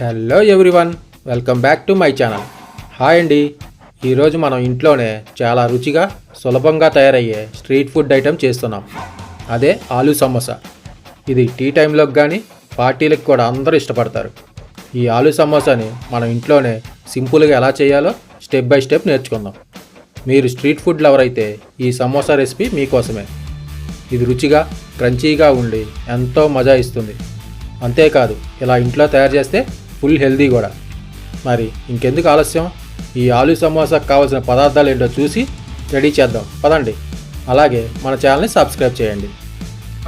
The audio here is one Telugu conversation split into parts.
Hello everyone, welcome back to my channel. Hi అండి. ఈరోజు మనం ఇంట్లోనే చాలా రుచిగా సులభంగా తయారయ్యే స్ట్రీట్ ఫుడ్ ఐటెం చేస్తున్నాం. అదే ఆలూ సమోసా. ఇది టీ టైంలోకి కానీ పార్టీలకు కూడా అందరూ ఇష్టపడతారు. ఈ ఆలూ సమోసాని మనం ఇంట్లోనే సింపుల్గా ఎలా చేయాలో స్టెప్ బై స్టెప్ నేర్చుకుందాం. మీరు స్ట్రీట్ ఫుడ్ లవర్ అయితే ఈ సమోసా రెసిపీ మీకోసమే. ఇది రుచిగా క్రంచీగా ఉండి ఎంతో మజా ఇస్తుంది. అంతేకాదు, ఇలా ఇంట్లో తయారు చేస్తే ఫుల్ హెల్దీ కూడా. మరి ఇంకెందుకు ఆలస్యం, ఈ ఆలూ సమోసాకు కావాల్సిన పదార్థాలు ఏంటో చూసి రెడీ చేద్దాం పదండి. అలాగే మన ఛానల్ని సబ్స్క్రైబ్ చేయండి.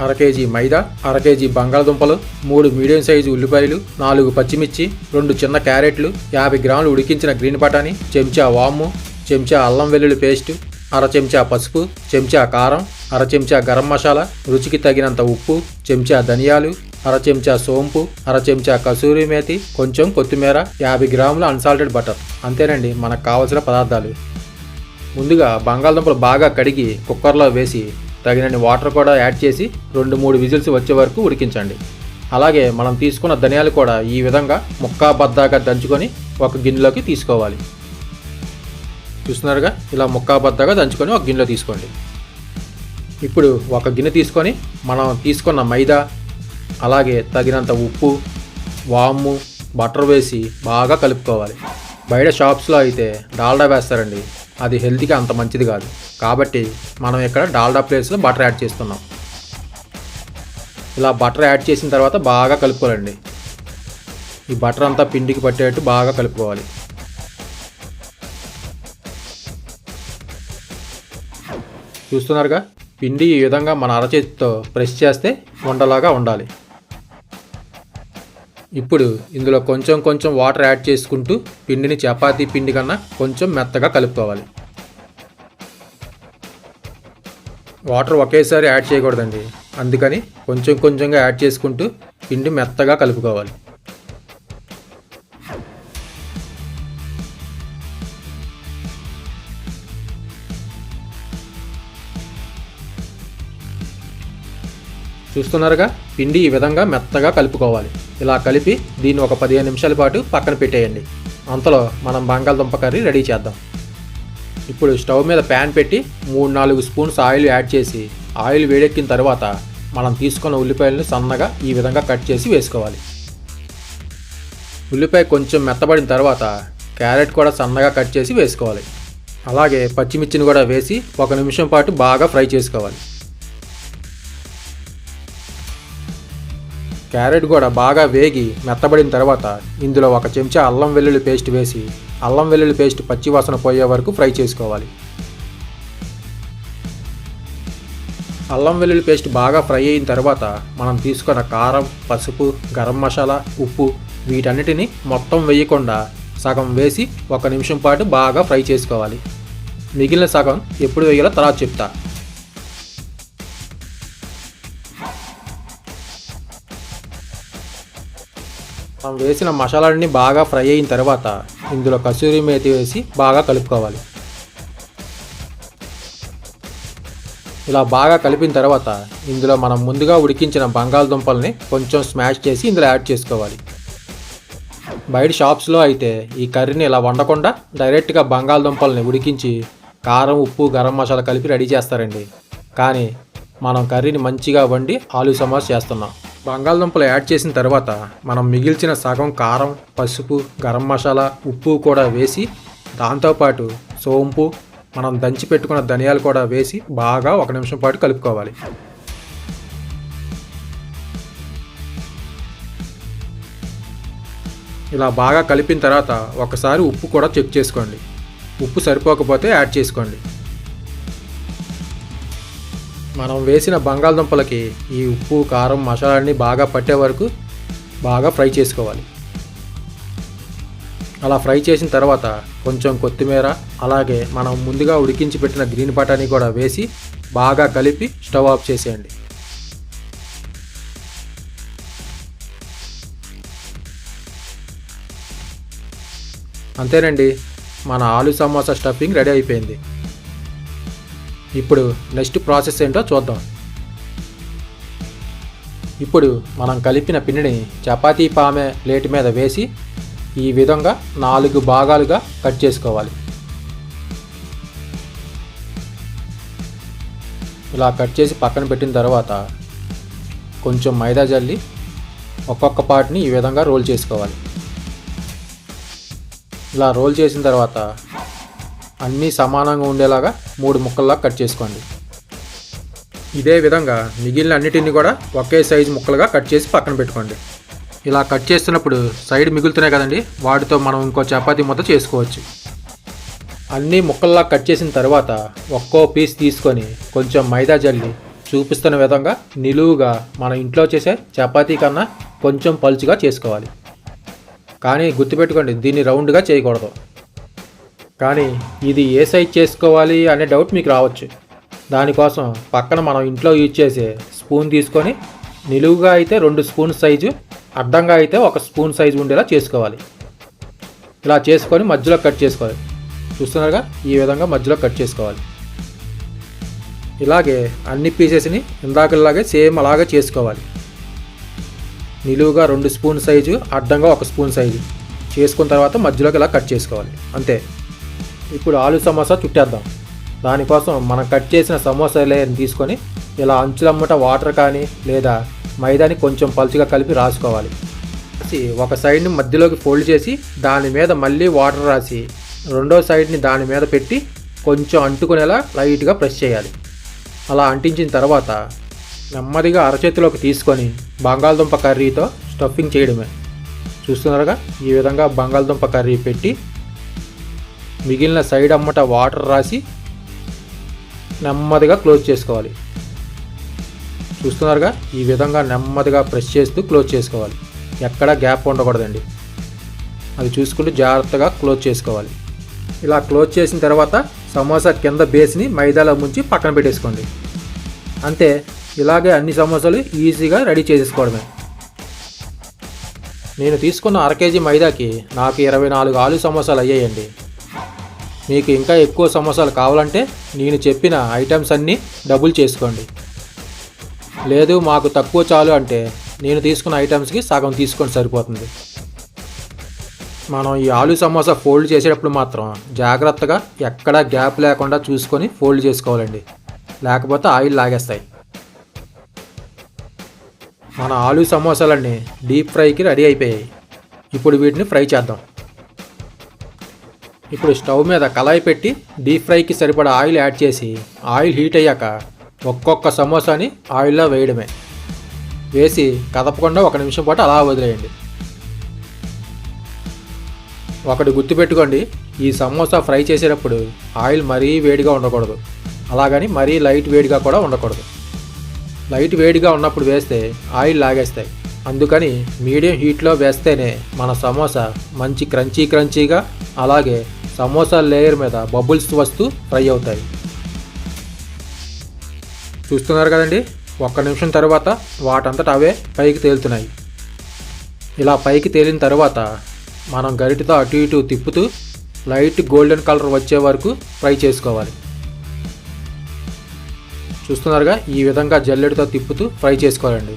1/2 కేజీ మైదా, 1/2 కేజీ బంగాళదుంపలు, 3 మీడియం సైజు ఉల్లిపాయలు, 4 పచ్చిమిర్చి, 2 చిన్న క్యారెట్లు, 50 గ్రాములు ఉడికించిన గ్రీన్ బఠానీ, చెంచా వాము, చెంచా అల్లం వెల్లుల్లి పేస్టు, 1/2 చెంచా పసుపు, చెంచా కారం, 1/2 చెంచా గరం మసాలా, రుచికి తగినంత ఉప్పు, చెంచా ధనియాలు, 1/2 చెంచా సోంపు, 1/2 చెంచా కసూరి మేతి, కొంచెం కొత్తిమీర, 50 గ్రాముల అన్సాల్టెడ్ బటర్. అంతేనండి మనకు కావలసిన పదార్థాలు. ముందుగా బంగాళదుంపలు బాగా కడిగి కుక్కర్లో వేసి తగినన్ని వాటర్ కూడా యాడ్ చేసి 2-3 విజిల్స్ వచ్చే వరకు ఉడికించండి. అలాగే మనం తీసుకున్న ధనియాలు కూడా ఈ విధంగా ముక్కా బద్దాగా దంచుకొని ఒక గిన్నెలోకి తీసుకోవాలి. చూస్తున్నారుగా, ఇలా ముక్కా బద్దాగా దంచుకొని ఒక గిన్నెలో తీసుకోండి. ఇప్పుడు ఒక గిన్నె తీసుకొని మనం తీసుకున్న మైదా, అలాగే తగినంత ఉప్పు, వాము, బటర్ వేసి బాగా కలుపుకోవాలి. బయట షాప్స్లో అయితే డాల్డా వేస్తారండి, అది హెల్తీకి అంత మంచిది కాదు. కాబట్టి మనం ఇక్కడ డాల్డా ప్లేస్లో బటర్ యాడ్ చేస్తున్నాం. ఇలా బటర్ యాడ్ చేసిన తర్వాత బాగా కలుపుకోవాలండి. ఈ బటర్ అంతా పిండికి పట్టేట్టు బాగా కలుపుకోవాలి. చూస్తున్నారుగా, పిండి ఈ విధంగా మన అరచేతితో ప్రెస్ చేస్తే ఉండలాగా ఉండాలి. ఇప్పుడు ఇందులో కొంచెం కొంచెం వాటర్ యాడ్ చేసుకుంటూ పిండిని చపాతీ పిండి కన్నా కొంచెం మెత్తగా కలుపుకోవాలి. వాటర్ ఒకేసారి యాడ్ చేయకూడదండి, అందుకని కొంచెం కొంచెంగా యాడ్ చేసుకుంటూ పిండి మెత్తగా కలుపుకోవాలి. చూస్తున్నారుగా, పిండి ఈ విధంగా మెత్తగా కలుపుకోవాలి. ఇలా కలిపి దీన్ని ఒక 15 నిమిషాల పాటు పక్కన పెట్టేయండి. అంతలో మనం బంగాళదుంప కర్రీ రెడీ చేద్దాం. ఇప్పుడు స్టవ్ మీద ప్యాన్ పెట్టి 3-4 స్పూన్స్ ఆయిల్ యాడ్ చేసి ఆయిల్ వేడెక్కిన తర్వాత మనం తీసుకున్న ఉల్లిపాయలను సన్నగా ఈ విధంగా కట్ చేసి వేసుకోవాలి. ఉల్లిపాయ కొంచెం మెత్తబడిన తర్వాత క్యారెట్ కూడా సన్నగా కట్ చేసి వేసుకోవాలి. అలాగే పచ్చిమిర్చిని కూడా వేసి 1 నిమిషం పాటు బాగా ఫ్రై చేసుకోవాలి. క్యారెట్ కూడా బాగా వేగి మెత్తబడిన తర్వాత ఇందులో 1 చెంచా అల్లం వెల్లుల్లి పేస్ట్ వేసి అల్లం వెల్లుల్లి పేస్ట్ పచ్చివాసన పోయే వరకు ఫ్రై చేసుకోవాలి. అల్లం వెల్లుల్లి పేస్ట్ బాగా ఫ్రై అయిన తర్వాత మనం తీసుకున్న కారం, పసుపు, గరం మసాలా, ఉప్పు వీటన్నిటిని మొత్తం వేయకుండా సగం వేసి 1 నిమిషం పాటు బాగా ఫ్రై చేసుకోవాలి. మిగిలిన సగం ఎప్పుడు వేయాలో తర్వాత చెప్తా. మనం వేసిన మసాలాలన్నీ బాగా ఫ్రై అయిన తర్వాత ఇందులో కసూరి మేతి వేసి బాగా కలుపుకోవాలి. ఇలా బాగా కలిపిన తర్వాత ఇందులో మనం ముందుగా ఉడికించిన బంగాళదుంపల్ని కొంచెం స్మాష్ చేసి ఇందులో యాడ్ చేసుకోవాలి. బయట షాప్స్లో అయితే ఈ కర్రీని ఇలా వండకుండా డైరెక్ట్గా బంగాళదుంపల్ని ఉడికించి కారం, ఉప్పు, గరం మసాలా కలిపి రెడీ చేస్తారండి. కానీ మనం కర్రీని మంచిగా వండి ఆలూ సమోసా చేస్తున్నాం. బంగాళదుంపలు యాడ్ చేసిన తర్వాత మనం మిగిల్చిన సగం కారం, పసుపు, గరం మసాలా, ఉప్పు కూడా వేసి దాంతోపాటు సోంపు, మనం దంచి పెట్టుకున్న ధనియాలు కూడా వేసి బాగా 1 నిమిషం పాటు కలుపుకోవాలి. ఇలా బాగా కలిపిన తర్వాత ఒకసారి ఉప్పు కూడా చెక్ చేసుకోండి. ఉప్పు సరిపోకపోతే యాడ్ చేసుకోండి. మనం వేసిన బంగాళదుంపలకి ఈ ఉప్పు, కారం, మసాలాన్ని బాగా పట్టే వరకు బాగా ఫ్రై చేసుకోవాలి. అలా ఫ్రై చేసిన తర్వాత కొంచెం కొత్తిమీర, అలాగే మనం ముందుగా ఉడికించి పెట్టిన గ్రీన్ బఠానీ కూడా వేసి బాగా కలిపి స్టవ్ ఆఫ్ చేసేయండి. అంతేనండి, మన ఆలూ సమోసా స్టఫింగ్ రెడీ అయిపోయింది. ఇప్పుడు నెక్స్ట్ ప్రాసెస్ ఏంటో చూద్దాం. ఇప్పుడు మనం కలిపిన పిండిని చపాతీ పామే ప్లేట్ మీద వేసి ఈ విధంగా 4 భాగాలుగా కట్ చేసుకోవాలి. ఇలా కట్ చేసి పక్కన పెట్టిన తర్వాత కొంచెం మైదా జల్లి ఒక్కొక్క పార్ట్ని ఈ విధంగా రోల్ చేసుకోవాలి. ఇలా రోల్ చేసిన తర్వాత అన్నీ సమానంగా ఉండేలాగా 3 ముక్కల్లా కట్ చేసుకోండి. ఇదే విధంగా మిగిలిన అన్నిటిని కూడా ఒకే సైజు ముక్కలుగా కట్ చేసి పక్కన పెట్టుకోండి. ఇలా కట్ చేస్తున్నప్పుడు సైడ్ మిగులుతున్నాయి కదండి, వాటితో మనం ఇంకో చపాతీ ముద్ద చేసుకోవచ్చు. అన్నీ ముక్కల్లా కట్ చేసిన తర్వాత ఒక్కో పీస్ తీసుకొని కొంచెం మైదా జల్లి చూపిస్తున్న విధంగా నిలువుగా మన ఇంట్లో చేసే చపాతీ కన్నా కొంచెం పలుచుగా చేసుకోవాలి. కానీ గుర్తుపెట్టుకోండి, దీన్ని రౌండ్గా చేయకూడదు. కానీ ఇది ఏ సైజ్ చేసుకోవాలి అనే డౌట్ మీకు రావచ్చు. దానికోసం పక్కన మనం ఇంట్లో యూజ్ చేసే స్పూన్ తీసుకొని నిలువుగా అయితే 2 స్పూన్ సైజు, అడ్డంగా అయితే 1 స్పూన్ సైజు ఉండేలా చేసుకోవాలి. ఇలా చేసుకొని మధ్యలో కట్ చేసుకోవాలి. చూస్తున్నారుగా, ఈ విధంగా మధ్యలో కట్ చేసుకోవాలి. ఇలాగే అన్ని పీసెస్ని ఇందాకలాగే సేమ్ అలాగే చేసుకోవాలి. నిలువుగా 2 స్పూన్ సైజు, అడ్డంగా 1 స్పూన్ సైజు చేసుకున్న తర్వాత మధ్యలోకి ఇలా కట్ చేసుకోవాలి. అంతే. ఇప్పుడు ఆలు సమోసా చుట్టేద్దాం. దానికోసం మనం కట్ చేసిన సమోసా లేయర్ని తీసుకొని ఇలా అంచులమ్మట వాటర్ కానీ లేదా మైదాని కొంచెం పలుచగా కలిపి రాసుకోవాలి. ఒక సైడ్ని మధ్యలోకి ఫోల్డ్ చేసి దాని మీద మళ్ళీ వాటర్ రాసి రెండో సైడ్ని దాని మీద పెట్టి కొంచెం అంటుకునేలా లైట్గా ప్రెస్ చేయాలి. అలా అంటించిన తర్వాత నెమ్మదిగా అరచేతిలోకి తీసుకొని బంగాళదుంప కర్రీతో స్టఫింగ్ చేయడమే. చూస్తున్నారుగా, ఈ విధంగా బంగాళదుంప కర్రీ పెట్టి మిగిలిన సైడ్ అమ్మట వాటర్ రాసి నెమ్మదిగా క్లోజ్ చేసుకోవాలి. చూస్తున్నారుగా, ఈ విధంగా నెమ్మదిగా ప్రెస్ చేస్తూ క్లోజ్ చేసుకోవాలి. ఎక్కడా గ్యాప్ ఉండకూడదండి. అది చూసుకుంటూ జాగ్రత్తగా క్లోజ్ చేసుకోవాలి. ఇలా క్లోజ్ చేసిన తర్వాత సమోసా కింద బేస్ని మైదాలో ముంచి పక్కన పెట్టేసుకోండి. అంతే. ఇలాగే అన్ని సమోసాలు ఈజీగా రెడీ చేసేసుకోవడమే. నేను తీసుకున్న 1/2 కేజీ మైదాకి నాకు 24 ఆలు సమోసాలు అయ్యాయండి. మీకు ఇంకా ఎక్కువ సమోసాలు కావాలంటే నేను చెప్పిన ఐటమ్స్ అన్నీ డబుల్ చేసుకోండి. లేదు మాకు తక్కువ చాలు అంటే నేను తీసుకున్న ఐటమ్స్కి సగం తీసుకొని సరిపోతుంది. మనం ఈ ఆలు సమోసా ఫోల్డ్ చేసేటప్పుడు మాత్రం జాగ్రత్తగా ఎక్కడా గ్యాప్ లేకుండా చూసుకొని ఫోల్డ్ చేసుకోవాలండి, లేకపోతే ఆయిల్ లాగేస్తాయి. మన ఆలు సమోసాలన్నీ డీప్ ఫ్రైకి రెడీ అయిపోయాయి. ఇప్పుడు వీటిని ఫ్రై చేద్దాం. ఇప్పుడు స్టవ్ మీద కళాయి పెట్టి డీప్ ఫ్రైకి సరిపడా ఆయిల్ యాడ్ చేసి ఆయిల్ హీట్ అయ్యాక ఒక్కొక్క సమోసాని ఆయిల్లో వేయడమే. వేసి కదపకుండా 1 నిమిషం పాటు అలా వదిలేయండి. ఒకటి గుర్తుపెట్టుకోండి, ఈ సమోసా ఫ్రై చేసేటప్పుడు ఆయిల్ మరీ వేడిగా ఉండకూడదు, అలాగని మరీ లైట్ వేడిగా కూడా ఉండకూడదు. లైట్ వేడిగా ఉన్నప్పుడు వేస్తే ఆయిల్ లాగేస్తాయి. అందుకని మీడియం హీట్లో వేస్తేనే మన సమోసా మంచి క్రంచీగా, అలాగే సమోసా లేయర్ మీద బబుల్స్ వస్తూ ఫ్రై అవుతాయి. చూస్తున్నారు కదండి, 1 నిమిషం తర్వాత వాటంతట అవే పైకి తేలుతున్నాయి. ఇలా పైకి తేలిన తర్వాత మనం గరిటెతో అటు ఇటు తిప్పుతూ లైట్ గోల్డెన్ కలర్ వచ్చే వరకు ఫ్రై చేసుకోవాలి. చూస్తున్నారుగా, ఈ విధంగా జల్లెడతో తిప్పుతూ ఫ్రై చేసుకోవాలండి.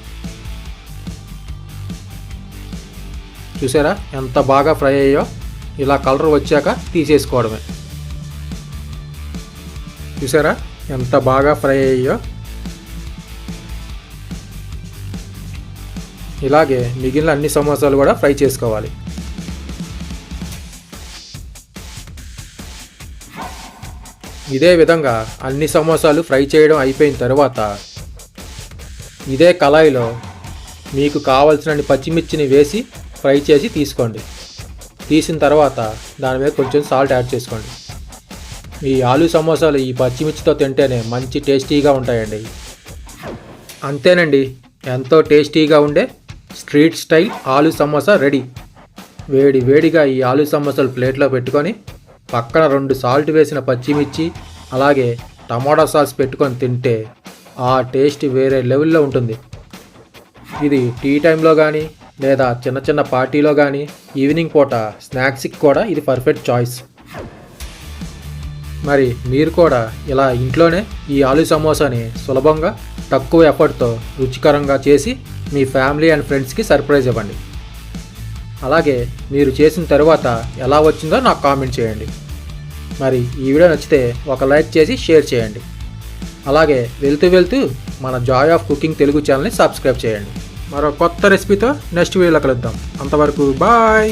చూసారా ఎంత బాగా ఫ్రై అయ్యో. ఇలా కలర్ వచ్చాక తీసేసుకోవడమే. చూసారా ఎంత బాగా ఫ్రై అయ్యో. ఇలాగే మిగిలిన అన్ని సమోసాలు కూడా ఫ్రై చేసుకోవాలి. ఇదే విధంగా అన్ని సమోసాలు ఫ్రై చేయడం అయిపోయిన తర్వాత ఇదే కళాయిలో మీకు కావలసిన పచ్చిమిర్చిని వేసి ఫ్రై చేసి తీసుకోండి. తీసిన తర్వాత దాని మీద కొంచెం సాల్ట్ యాడ్ చేసుకోండి. ఈ ఆలు సమోసాలు ఈ పచ్చిమిర్చితో తింటేనే మంచి టేస్టీగా ఉంటాయండి. అంతేనండి, ఎంతో టేస్టీగా ఉండే స్ట్రీట్ స్టైల్ ఆలు సమోసా రెడీ. వేడిగా ఈ ఆలు సమోసాలు ప్లేట్లో పెట్టుకొని పక్కన 2 సాల్ట్ వేసిన పచ్చిమిర్చి అలాగే టమాటా సాస్ పెట్టుకొని తింటే ఆ టేస్ట్ వేరే లెవెల్లో ఉంటుంది. ఇది టీ టైంలో కానీ లేదా చిన్న పార్టీలో కానీ ఈవినింగ్ పూట స్నాక్స్కి కూడా ఇది పర్ఫెక్ట్ చాయిస్. మరి మీరు కూడా ఇలా ఇంట్లోనే ఈ ఆలూ సమోసాని సులభంగా తక్కువ ఎఫర్ట్తో రుచికరంగా చేసి మీ ఫ్యామిలీ అండ్ ఫ్రెండ్స్కి సర్ప్రైజ్ ఇవ్వండి. అలాగే మీరు చేసిన తర్వాత ఎలా వచ్చిందో నాకు కామెంట్ చేయండి. మరి ఈ వీడియో నచ్చితే ఒక లైక్ చేసి షేర్ చేయండి. అలాగే వెళ్తూ మన జాయ్ ఆఫ్ కుకింగ్ తెలుగు ఛానల్ని సబ్స్క్రైబ్ చేయండి. మరో కొత్త రెసిపీతో నెక్స్ట్ వీడియోలో కలుద్దాం. అంతవరకు బాయ్.